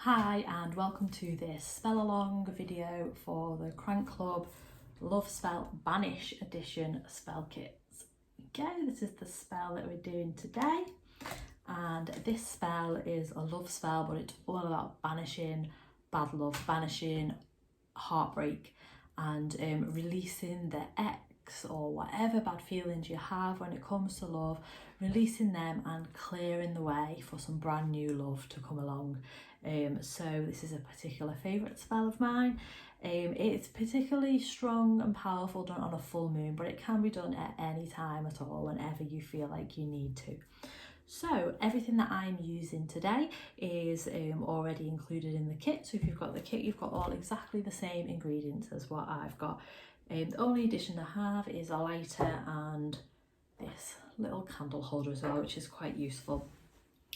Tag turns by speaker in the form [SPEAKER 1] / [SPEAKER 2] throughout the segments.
[SPEAKER 1] Hi and welcome to this spell along video for the Crank Club Love Spell Banish Edition spell kits. Okay, this is the spell that we're doing today, and this spell is a love spell, but it's all about banishing bad love, banishing heartbreak, and releasing the ex or whatever bad feelings you have when it comes to love, releasing them and clearing the way for some brand new love to come along. So this is a particular favourite spell of mine. It's particularly strong and powerful done on a full moon, but it can be done at any time at all, whenever you feel like you need to. So everything that I'm using today is already included in the kit. So if you've got the kit, you've got all exactly the same ingredients as what I've got. The only addition I have is a lighter and this little candle holder as well, which is quite useful.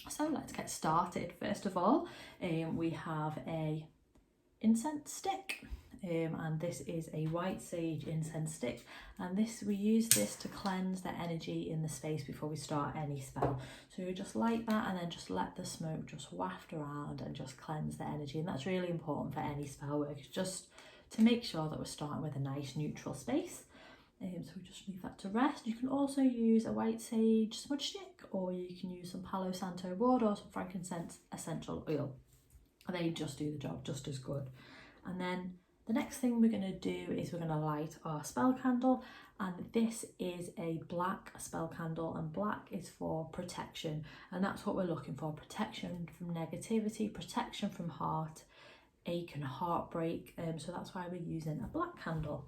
[SPEAKER 1] So let's get started. First of all, we have a incense stick, and this is a white sage incense stick, and we use this to cleanse the energy in the space before we start any spell. So we just light that and then just let the smoke just waft around and just cleanse the energy, and that's really important for any spell work, just to make sure that we're starting with a nice neutral space. So we just leave that to rest. You can also use a white sage smudge stick, or you can use some Palo Santo wood or some frankincense essential oil. They just do the job just as good. And then the next thing we're going to do is we're going to light our spell candle, and this is a black spell candle, and black is for protection, and that's what we're looking for: protection from negativity, protection from heartache and heartbreak. So that's why we're using a black candle.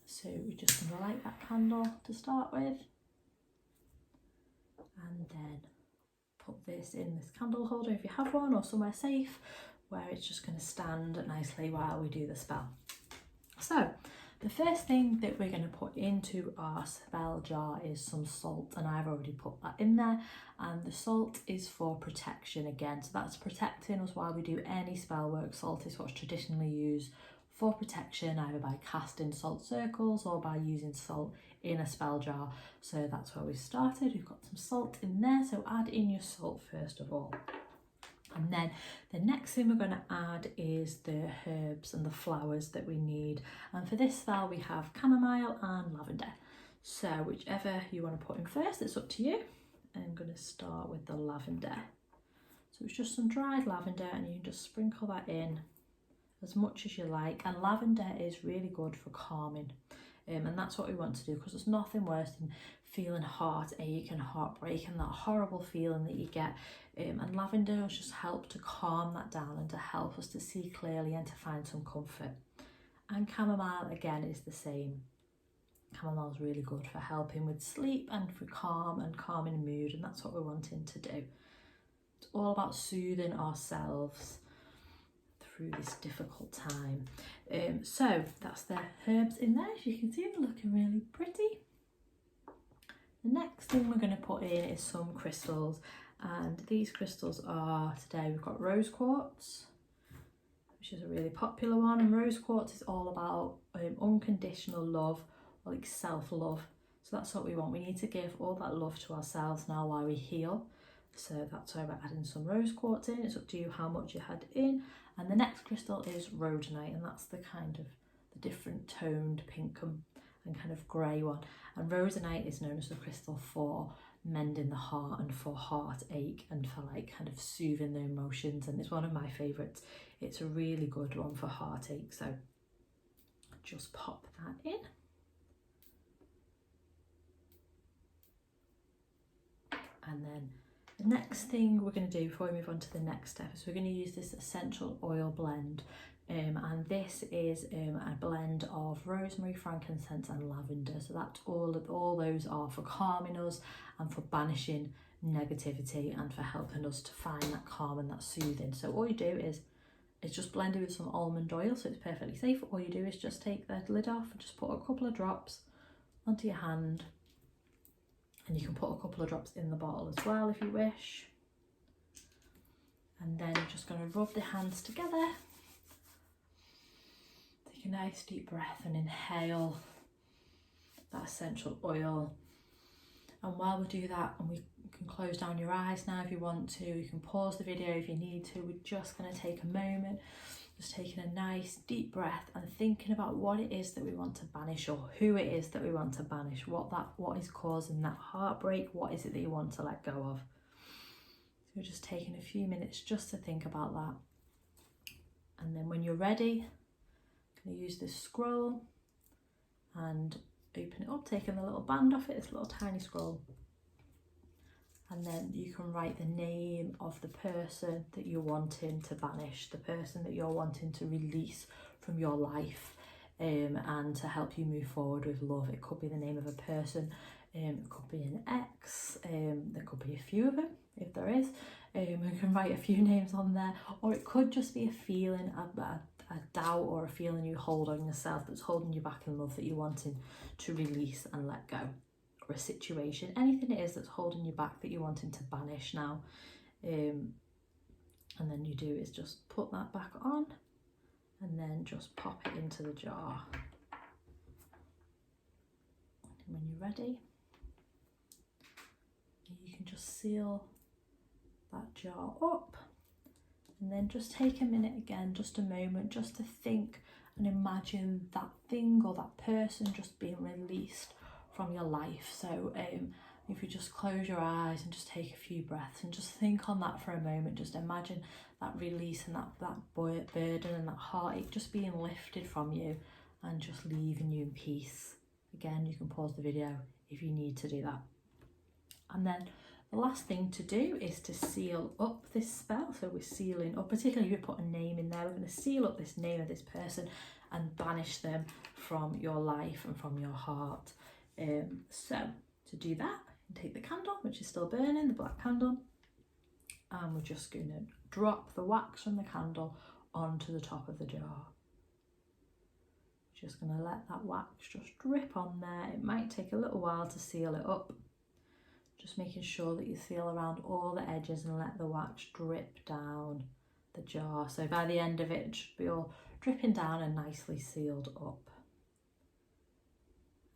[SPEAKER 1] So we're just going to light that candle to start with, and then put this in this candle holder if you have one, or somewhere safe where it's just going to stand nicely while we do the spell. So the first thing that we're going to put into our spell jar is some salt, and I've already put that in there, and the salt is for protection again, so that's protecting us while we do any spell work. Salt is what's traditionally used for protection, either by casting salt circles or by using salt in a spell jar. So that's where we started. We've got some salt in there, so add in your salt first of all. And then the next thing we're going to add is the herbs and the flowers that we need. And for this spell we have chamomile and lavender. So whichever you want to put in first, it's up to you. I'm going to start with the lavender. So it's just some dried lavender, and you can just sprinkle that in as much as you like. And lavender is really good for calming, and that's what we want to do, because there's nothing worse than feeling heartache and heartbreak and that horrible feeling that you get, and lavender will just help to calm that down and to help us to see clearly and to find some comfort. And chamomile again is the same. Chamomile is really good for helping with sleep and for calming mood, and that's what we're wanting to do. It's all about soothing ourselves through this difficult time. So that's the herbs in there. As you can see, they're looking really pretty. The next thing we're going to put in is some crystals, and these crystals are, today we've got rose quartz, which is a really popular one, and rose quartz is all about unconditional love, or like self-love. So that's what we want. We need to give all that love to ourselves now while we heal. So that's why we're adding some rose quartz in. It's up to you how much you had in. And the next crystal is rhodonite, and that's the kind of the different toned pink and kind of grey one. And rhodonite is known as the crystal for mending the heart and for heartache and for like kind of soothing the emotions, and it's one of my favourites. It's a really good one for heartache, so just pop that in. And then the next thing we're going to do before we move on to the next step is we're going to use this essential oil blend, and this is a blend of rosemary, frankincense and lavender. So that's all those are for calming us and for banishing negativity and for helping us to find that calm and that soothing. So all you do is just blend it with some almond oil, so it's perfectly safe. All you do is just take the lid off and just put a couple of drops onto your hand. And you can put a couple of drops in the bottle as well if you wish. And then you're just going to rub the hands together. Take a nice deep breath and inhale that essential oil. And while we do that, and we can close down your eyes now if you want to. You can pause the video if you need to. We're just going to take a moment, just taking a nice deep breath and thinking about what it is that we want to banish, or who it is that we want to banish, what is causing that heartbreak, what is it that you want to let go of. So we're just taking a few minutes just to think about that. And then when you're ready, I'm going to use this scroll and open it up, taking the little band off it, this little tiny scroll. And then you can write the name of the person that you're wanting to banish, the person that you're wanting to release from your life, and to help you move forward with love. It could be the name of a person, it could be an ex, there could be a few of them if there is. You can write a few names on there, or it could just be a feeling, a doubt or a feeling you hold on yourself that's holding you back in love, that you're wanting to release and let go. Or a situation, anything it is that's holding you back that you're wanting to banish now. And then you do is just put that back on and then just pop it into the jar. And when you're ready, you can just seal that jar up, and then just take a minute again, just a moment, just to think and imagine that thing or that person just being released from your life. So if you just close your eyes and just take a few breaths and just think on that for a moment, just imagine that release and that burden and that heartache just being lifted from you and just leaving you in peace. Again, you can pause the video if you need to do that. And then the last thing to do is to seal up this spell. So we're sealing up, particularly if you put a name in there, we're going to seal up this name of this person and banish them from your life and from your heart. So to do that, take the candle, which is still burning, the black candle, and we're just going to drop the wax from the candle onto the top of the jar. Just going to let that wax just drip on there. It might take a little while to seal it up, just making sure that you seal around all the edges and let the wax drip down the jar. So by the end of it, it should be all dripping down and nicely sealed up.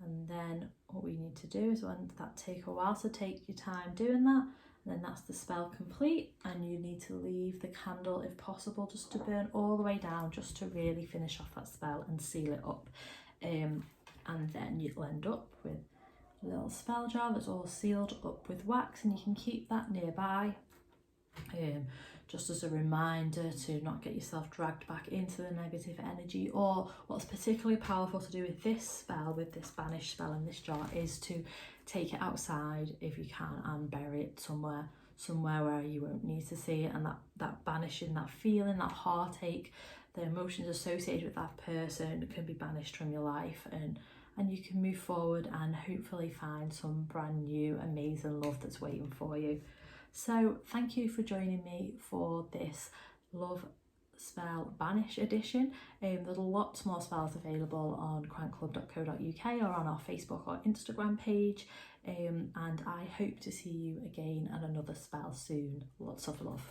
[SPEAKER 1] And then what we need to do is, when that take a while, so take your time doing that, and then that's the spell complete, and you need to leave the candle, if possible, just to burn all the way down, just to really finish off that spell and seal it up. And then you'll end up with a little spell jar that's all sealed up with wax, and you can keep that nearby, just as a reminder to not get yourself dragged back into the negative energy. Or what's particularly powerful to do with this spell, with this banish spell in this jar, is to take it outside if you can and bury it somewhere where you won't need to see it, and that banishing, that feeling, that heartache, the emotions associated with that person can be banished from your life, and you can move forward and hopefully find some brand new amazing love that's waiting for you. So thank you for joining me for this Love Spell Banish Edition. There's lots more spells available on crankclub.co.uk or on our Facebook or Instagram page, and I hope to see you again at another spell soon. Lots of love.